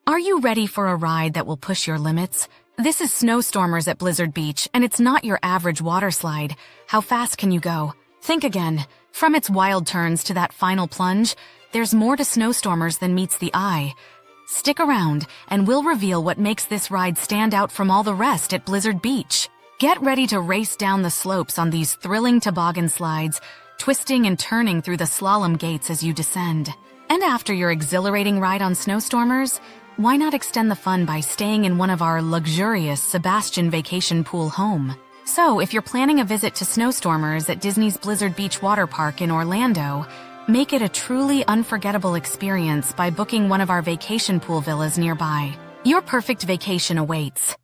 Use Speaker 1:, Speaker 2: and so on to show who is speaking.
Speaker 1: Are you ready for a ride that will push your limits? This is Snowstormers at Blizzard Beach, and it's not your average water slide. How fast can you go? Think again. From its wild turns to that final plunge, there's more to Snowstormers than meets the eye. Stick around, and we'll reveal what makes this ride stand out from all the rest at Blizzard Beach. Get ready to race down the slopes on these thrilling toboggan slides, twisting and turning through the slalom gates as you descend. And after your exhilarating ride on Snowstormers, why not extend the fun by staying in one of our luxurious Sebastian Vacation Pool home? So, if you're planning a visit to Snowstormers at Disney's Blizzard Beach Water Park in Orlando, make it a truly unforgettable experience by booking one of our vacation pool villas nearby. Your perfect vacation awaits.